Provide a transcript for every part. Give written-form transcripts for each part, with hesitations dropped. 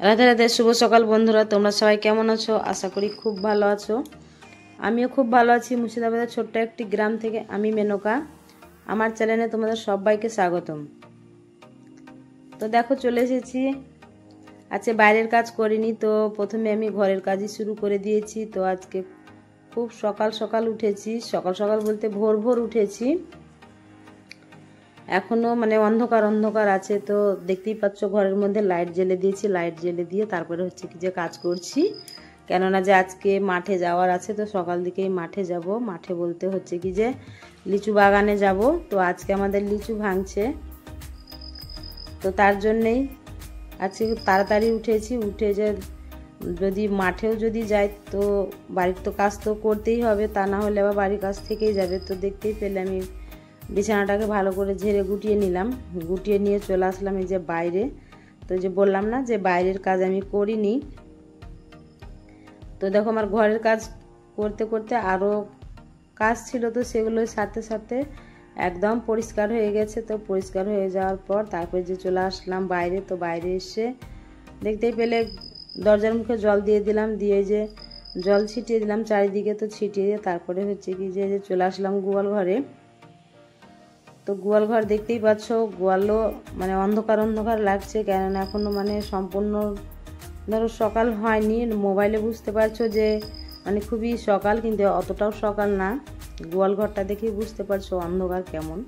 রাধে রাধে, শুভ সকাল বন্ধুরা। তোমরা সবাই কেমন আছো? আশা করি খুব ভালো আছো। আমিও খুব ভালো আছি। মুর্শিদাবাদের ছোট্ট একটি গ্রাম থেকে আমি মেনকা। আমার চ্যানেলে তোমাদের সবাইকে স্বাগতম। তো দেখো, চলে এসেছি। আজকে বাইরের কাজ করিনি, তো প্রথমে আমি ঘরের কাজই শুরু করে দিয়েছি। তো আজকে খুব সকাল সকাল উঠেছি। সকাল সকাল বলতে ভোর ভোর উঠেছি। এখনো অন্ধকার অন্ধকার আছে। তো দেখতেই পাচ্ছ ঘরের মধ্যে লাইট জ্বেলে দিয়েছি। লাইট জ্বেলে দিয়ে তারপরে হচ্ছে কি যে কাজ করছি, কেননা যে আজকে মাঠে যাওয়ার আছে। তো সকাল দিকেই মাঠে যাব। মাঠে বলতে হচ্ছে কি যে লিচু বাগানে যাব। তো আজকে আমাদের লিচু ভাঙছে, তো তার জন্যেই আজকে তাড়াতাড়ি উঠেছি। উঠে যে যদি মাঠেও যদি যাই, তো বাড়ির তো কাজ তো করতেই হবে, তা না হলে আবার বাড়ির কাজ থেকেই যাবে। তো দেখতেই পেলে আমি বিছানাটাকে ভালো করে ঝেড়ে গুটিয়ে নিলাম। গুটিয়ে নিয়ে চলে আসলাম এই যে বাইরে। তো যে বললাম না যে বাইরের কাজ আমি করিনি। তো দেখো, আমার ঘরের কাজ করতে করতে আরও কাজ ছিল, তো সেগুলোর সাথে সাথে একদম পরিষ্কার হয়ে গেছে। তো পরিষ্কার হয়ে যাওয়ার পর তারপরে যে চলে আসলাম বাইরে। তো বাইরে এসে দেখতেই পেলে দরজার মুখে জল দিয়ে দিলাম, দিয়ে যে জল ছিটিয়ে দিলাম চারিদিকে। তো ছিটিয়ে দিয়ে তারপরে হচ্ছে কি যে চলে আসলাম গোয়াল ঘরে। তো গোয়াল ঘর দেখতেই পাচ্ছ, গোয়ালও অন্ধকার অন্ধকার লাগছে, কেননা এখনও সম্পূর্ণ ধরো সকাল হয়নি। মোবাইলে বুঝতে পারছো যে খুবই সকাল, কিন্তু অতটাও সকাল না। গোয়াল ঘরটা দেখেই বুঝতে পারছো অন্ধকার কেমন।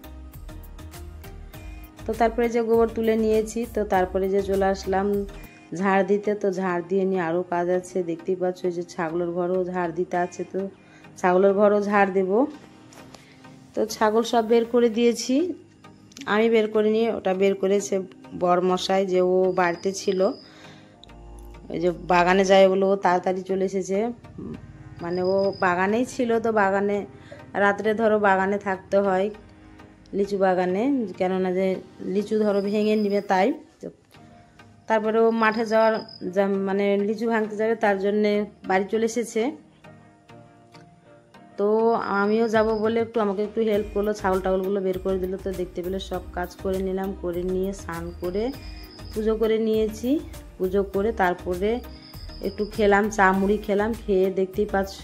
তো তারপরে যে গোবর তুলে নিয়েছি। তো তারপরে যে চলে আসলাম ঝাড় দিতে। তো ঝাড় দিয়ে নিয়ে আরও কাজ আছে। দেখতেই পাচ্ছ যে ছাগলের ঘরও ঝাড় দিতে আছে। তো ছাগলের ঘরও ঝাড় দেব। তো ছাগল সব বের করে দিয়েছি, আমি বের করে নিয়ে ওটা বের করেছে বরমশাই, যে ও বাড়িতে ছিল। ওই যে বাগানে যায় বলে ও তাড়াতাড়ি চলে এসেছে। ও বাগানেই ছিল। তো বাগানে রাত্রে ধরো বাগানে থাকতে হয়, লিচু বাগানে, কেননা যে লিচু ধরো ভেঙে নিবে তাই। তারপরে ও মাঠে যাওয়ার লিচু ভাঙতে যাবে, তার জন্যে বাড়ি চলে এসেছে। তো আমিও যাব বলে আমাকে একটু হেল্প করলো, ছাগল টাগলগুলো বের করে দিল। তো দেখতে পেলে সব কাজ করে নিলাম, করে নিয়ে স্নান করে পুজো করে নিয়েছি। পুজো করে তারপরে একটু খেলাম, চা মুড়ি খেলাম। খেয়ে দেখতেই পাচ্ছ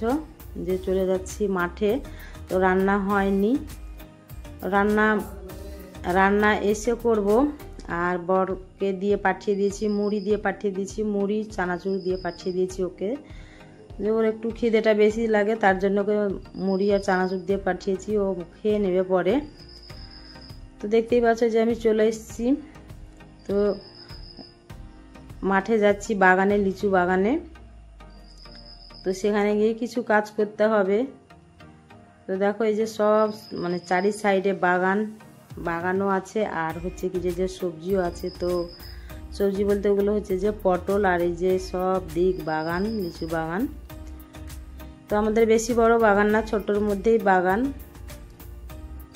যে চলে যাচ্ছি মাঠে। তো রান্না হয়নি, রান্না এসে করব। আর বরকে দিয়ে পাঠিয়ে দিয়েছি, মুড়ি দিয়ে পাঠিয়ে দিয়েছি, মুড়ি চানাচুর দিয়ে পাঠিয়ে দিয়েছি ওকে, যে ওর একটু খিদেটা বেশি লাগে, তার জন্য ওকে মুড়ি আর চানাচুর দিয়ে পাঠিয়েছি। ও খেয়ে নেবে পরে। তো দেখতেই পাচ্ছ যে আমি চলে এসেছি। তো মাঠে যাচ্ছি বাগানে, লিচু বাগানে। তো সেখানে গিয়ে কিছু কাজ করতে হবে। তো দেখো এই যে সব চারি সাইডে বাগানও আছে, আর হচ্ছে কি যে সবজিও আছে। তো সবজি বলতে ওগুলো হচ্ছে যে পটল, আর এই যে সব দিক বাগান, লিচু বাগান। তো আমাদের বেশি বড় বাগান না, ছোট্টর মধ্যেই বাগান।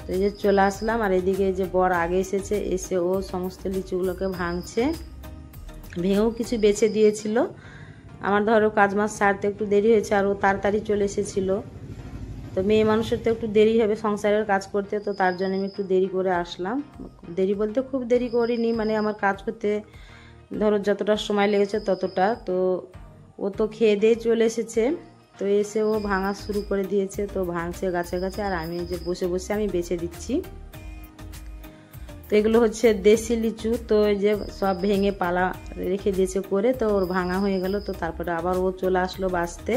তো এই যে চলে আসলাম। আর এদিকে যে বর আগে এসেছে, এসে ও সমস্ত লিচুগুলোকে ভাঙছে। ভেঙেও কিছু বেছে দিয়েছিল। আমার ধরো কাজ মাছ সারতে একটু দেরি হয়েছে, আর ও তাড়াতাড়ি চলে এসেছিলো। তো মেয়ে মানুষের তো একটু দেরি হবে সংসারের কাজ করতে, তো তার জন্য আমি একটু দেরি করে আসলাম। দেরি বলতে খুব দেরি করিনি, আমার কাজ করতে ধরো যতটা সময় লেগেছে ততটা। তো ও তো খেয়ে দিয়ে চলে এসেছে। তো এসে ও ভাঙা শুরু করে দিয়েছে। তো ভাঙছে গাছে গাছে, আর আমি যে বসে বসে আমি বেছে দিচ্ছি। তো এগুলো হচ্ছে দেশি লিচু। তো এই যে সব ভেঙে পালা রেখে দিয়েছে করে, তো ওর ভাঙা হয়ে গেল। তো তারপরে আবার ও চলে আসলো বাছতে।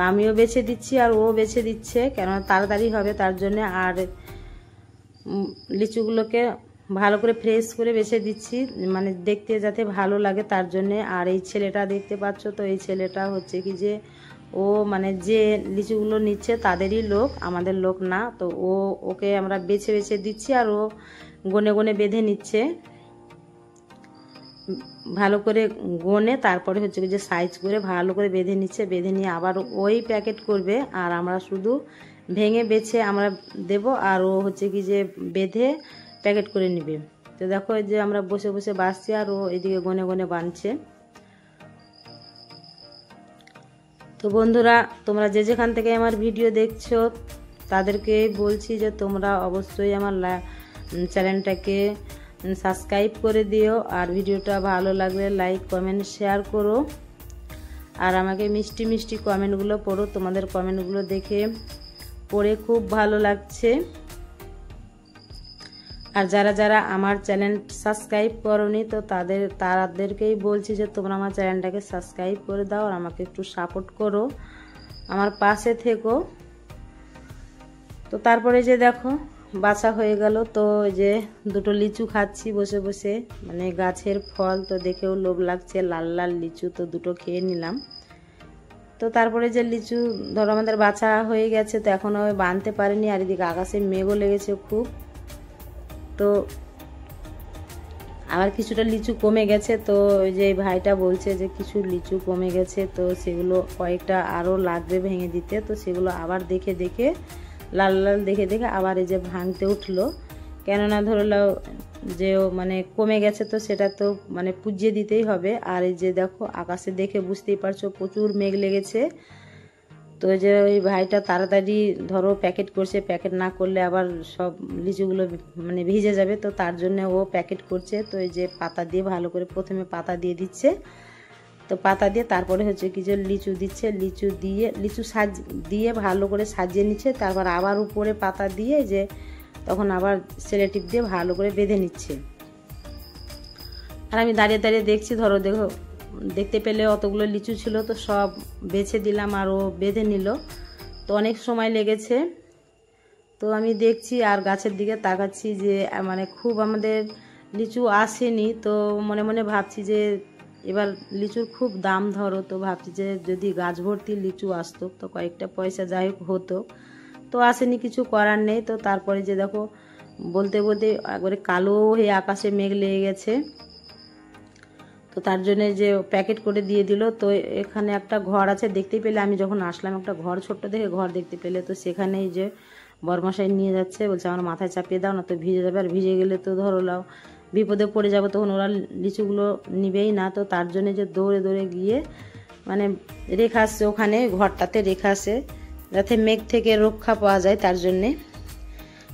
আমিও বেছে দিচ্ছি আর ও বেছে দিচ্ছে, কেননা তাড়াতাড়ি হবে তার জন্য। আর লিচুগুলোকে ভালো করে ফ্রেশ করে বেছে দিচ্ছি, দেখতে যাতে ভালো লাগে তার জন্যে। আর এই ছেলেটা দেখতে পাচ্ছ, তো এই ছেলেটা হচ্ছে কি যে ও যে লিচুগুলো নিচ্ছে তাদেরই লোক, আমাদের লোক না। তো ওকে আমরা বেছে বেছে দিচ্ছি, আর ও গনে গনে বেঁধে নিচ্ছে ভালো করে গনে। তারপরে হচ্ছে যে সাইজ করে ভালো করে বেঁধে নিচ্ছে। বেঁধে নিয়ে আবার ওই প্যাকেট করবে, আর আমরা শুধু ভেঙে বেছে আমরা দেব, আর ও হচ্ছে কি যে বেঁধে প্যাকেট করে নেবে। তো দেখো যে আমরা বসে বসে বাছছি, আর ও এদিকে গনে গনে বানছে। তো বন্ধুরা, তোমরা যে যেখান থেকে আমার ভিডিও দেখছো তাদেরকে বলছি যে তোমরা অবশ্যই আমার চ্যানেলটাকে সাবস্ক্রাইব করে দিও, আর ভিডিওটা ভালো লাগলে লাইক কমেন্ট শেয়ার করো। আর আমাকে মিষ্টি মিষ্টি কমেন্টগুলো পড়ো, তোমাদের কমেন্টগুলো দেখে পড়ে খুব ভালো লাগছে। আর যারা যারা আমার চ্যানেল সাবস্ক্রাইব করোনি তো তাদেরকেই বলছি যে তোমরা আমার চ্যানেলটাকে সাবস্ক্রাইব করে দাও আর আমাকে একটু সাপোর্ট করো, আমার পাশে থেকো। তো তারপরে যে দেখো বাছা হয়ে গেল, তো যে দুটো লিচু খাচ্ছি বসে বসে, মানে গাছের ফল তো দেখেও লোভ লাগছে, লাল লাল লিচু, তো দুটো খেয়ে নিলাম। তো তারপরে যে লিচু ধরো আমাদের বাছা হয়ে গেছে, তো এখনও বাঁধতে পারিনি। আর এদিকে আকাশে মেঘও লেগেছে খুব, তো আবার কিছুটা লিচু কমে গেছে। তো ওই যে ভাইটা বলছে যে কিছু লিচু কমে গেছে, তো সেগুলো কয়েকটা আরও লাগবে ভেঙে দিতে, তো সেগুলো আবার দেখে দেখে লাল লাল দেখে দেখে আবার এই যে ভাঙতে উঠলো। কেননা ধরলাও যে মানে কমে গেছে, তো সেটা তো মানে পুজিয়ে দিতেই হবে। আর এই যে দেখো আকাশে দেখে বুঝতেই পারছো প্রচুর মেঘ লেগেছে। তো যে ওই ভাইটা তাড়াতাড়ি ধরো প্যাকেট করছে, প্যাকেট না করলে আবার সব লিচুগুলো মানে ভিজে যাবে, তো তার জন্য ও প্যাকেট করছে। তো এই যে পাতা দিয়ে ভালো করে প্রথমে পাতা দিয়ে দিচ্ছে, তো পাতা দিয়ে তারপরে হচ্ছে কি যে লিচু দিচ্ছে, লিচু দিয়ে ভালো করে সাজিয়ে নিচ্ছে, তারপর আবার উপরে পাতা দিয়ে যে তখন আবার সেলোটেপ দিয়ে ভালো করে বেঁধে নিচ্ছে। আর আমি দাঁড়িয়ে দাঁড়িয়ে দেখছি, ধরো দেখতে পেলে অতগুলো লিচু ছিল, তো সব বেছে দিলাম আর ও বেঁধে নিল। তো অনেক সময় লেগেছে। তো আমি দেখছি আর গাছের দিকে তাকাচ্ছি যে মানে খুব আমাদের লিচু আসেনি, তো মনে মনে ভাবছি যে এবার লিচুর খুব দাম ধরো, তো ভাবছি যে যদি গাছ ভর্তি লিচু আসতো তো কয়েকটা পয়সা যাই হোক হতো, তো আসেনি, কিছু করার নেই। তো তারপরে যে দেখো বলতে বলতে একবারে কালো হয়ে আকাশে মেঘ লেগে গেছে, তো তার জন্য যে প্যাকেট করে দিয়ে দিল। তো এখানে একটা ঘর আছে, দেখতেই পেলে আমি যখন আসলাম একটা ঘর, ছোট্ট দেখে ঘর দেখতে পেলে, তো সেখানেই যে বরমশাই নিয়ে যাচ্ছে, বলছে আমার মাথায় চাপিয়ে দাও না তো ভিজে যাবে, আর ভিজে গেলে তো ধরো লাও বিপদে পড়ে যাবো, তখন ওরা লিচুগুলো নিবেই না। তো তার জন্য যে দৌড়ে দৌড়ে গিয়ে মানে রেখে আসছে, ওখানে ঘরটাতে রেখে আসে যাতে মেঘ থেকে রক্ষা পাওয়া যায় তার জন্যে।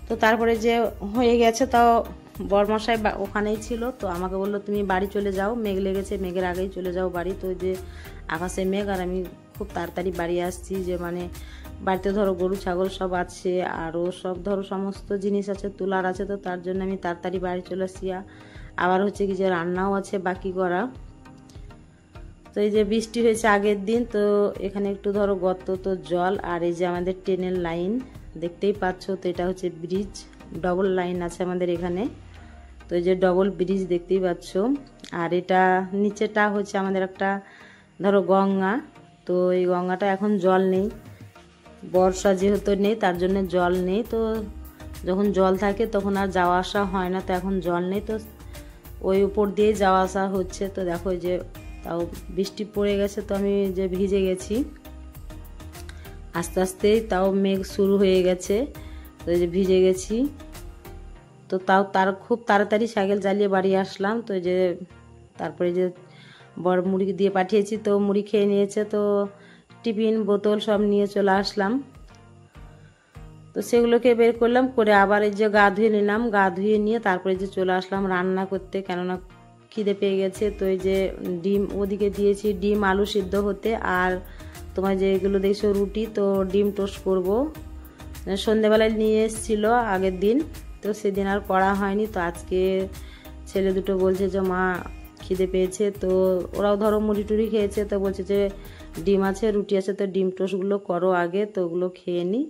তো তারপরে যে হয়ে গেছে, তাও বরমশাই ওখানেই ছিল, তো আমাকে বললো তুমি বাড়ি চলে যাও, মেঘ লেগেছে, মেঘের আগেই চলে যাও বাড়ি। তো যে আকাশে মেঘ আর আমি খুব তাড়াতাড়ি বাড়ি আসছি, যে মানে বাড়িতে ধরো গরু ছাগল সব আছে, আরও সব ধরো সমস্ত জিনিস আছে, তুলার আছে, তো তার জন্য আমি তাড়াতাড়ি বাড়ি চলে আসছি। আবার হচ্ছে কি যে রান্নাও আছে বাকি করা। তো এই যে বৃষ্টি হয়েছে আগের দিন, তো এখানে একটু ধরো গর্ত, তো জল, আর এই যে আমাদের ট্রেনের লাইন দেখতেই পাচ্ছ, তো এটা হচ্ছে ব্রিজ, ডবল লাইন আছে আমাদের এখানে, তো এই যে ডবল ব্রিজ দেখতেই পাচ্ছ। আর এটা নিচেটা হচ্ছে আমাদের একটা ধরো গঙ্গা, তো এই গঙ্গাটা এখন জল নেই, বর্ষা যেহেতু নেই তার জন্য জল নেই। তো যখন জল থাকে তখন আর যাওয়া আসা হয় না, তো এখন জল নেই, তো ওই উপর দিয়ে যাওয়া আসা হচ্ছে। তো দেখো যে তাও বৃষ্টি পড়ে গেছে, তো আমি যে ভিজে গেছি আস্তে আস্তে, তাও মেঘ শুরু হয়ে গেছে, তো এই যে ভিজে গেছি। তো তাও খুব তাড়াতাড়ি সাইকেল চালিয়ে বাড়ি আসলাম। তো যে তারপরে যে বড় মুড়ি দিয়ে পাঠিয়েছি, তো মুড়ি খেয়ে নিয়েছে, তো টিফিন বোতল সব নিয়ে চলে আসলাম। তো সেগুলোকে বের করলাম, করে আবার এই যে গা ধুয়ে নিলাম, গা ধুয়ে নিয়ে তারপরে যে চলে আসলাম রান্না করতে, কেননা খিদে পেয়ে গেছে। তো এই যে ডিম ওদিকে দিয়েছি, ডিম আলু সিদ্ধ হতে, আর তোমার যে এগুলো দেখছো রুটি, তো ডিম টোস্ট করবো। সন্ধেবেলায় নিয়ে এসেছিলো আগের দিন, তো সেদিন আর করা হয়নি। তো আজকে ছেলে দুটো বলছে যে মা খিদে পেয়েছে, তো ওরাও ধরো মুড়ি টুড়ি খেয়েছে, তো বলছে যে ডিম আছে রুটি আছে, তো ডিম টোস্টগুলো করো আগে, তো ওগুলো খেয়ে নিই,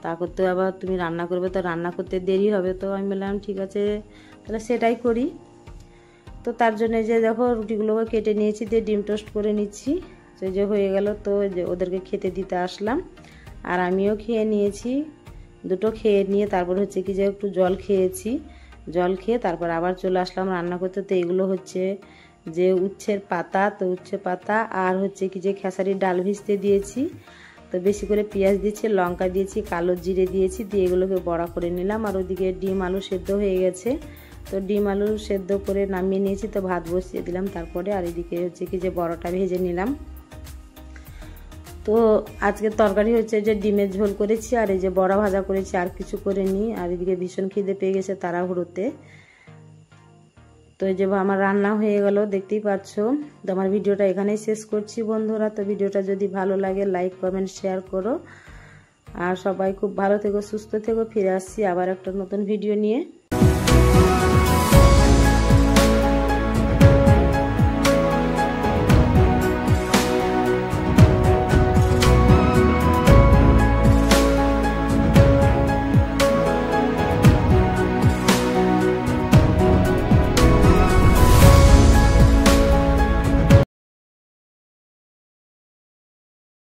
তারপর তো আবার তুমি রান্না করবে, তো রান্না করতে দেরি হবে। তো আমি বললাম ঠিক আছে তাহলে সেটাই করি। তো তার জন্য যে দেখো রুটিগুলোকে কেটে নিয়েছি, দিয়ে ডিম টোস্ট করে নিচ্ছি, তো যে হয়ে গেল। তো যে ওদেরকে খেতে দিতে আসলাম, আর আমিও খেয়ে নিয়েছি, দুটো খেয়ে নিয়ে তারপর হচ্ছে কি যে একটু জল খেয়েছি, জল খেয়ে তারপর আবার চলে আসলাম রান্না করতে। তো এগুলো হচ্ছে যে উচ্ছের পাতা, তো উচ্ছে পাতা আর হচ্ছে কি যে খেসারির ডাল ভিজতে দিয়েছি, তো বেশি করে পেঁয়াজ দিয়েছি, লঙ্কা দিয়েছি, কালো জিরে দিয়েছি, দিয়ে এগুলোকে বড়া করে নিলাম। আর ওইদিকে ডিম আলু সেদ্ধ হয়ে গেছে, তো ডিম আলু সেদ্ধ করে নামিয়ে নিয়েছি, তো ভাত বসিয়ে দিলাম তারপরে। আর এদিকে হচ্ছে কি যে বড়াটা ভেজে নিলাম। তো আজকে তরকারি হচ্ছে যে ডিমের ঝোল করেছি, আর এই যে বড়া ভাজা করেছি, আর কিছু করিনি। আর এদিকে ভীষণ খিদে পেয়ে গেছে তাড়াহুড়োতে। তো এই যে আমার রান্না হয়ে গেল, দেখতেই পাচ্ছ। তো আমার ভিডিওটা এখানেই শেষ করছি বন্ধুরা। তো ভিডিওটা যদি ভালো লাগে লাইক কমেন্ট শেয়ার করো, আর সবাই খুব ভালো থেকো, সুস্থ থেকো। ফিরে আসছি আবার একটা নতুন ভিডিও নিয়ে।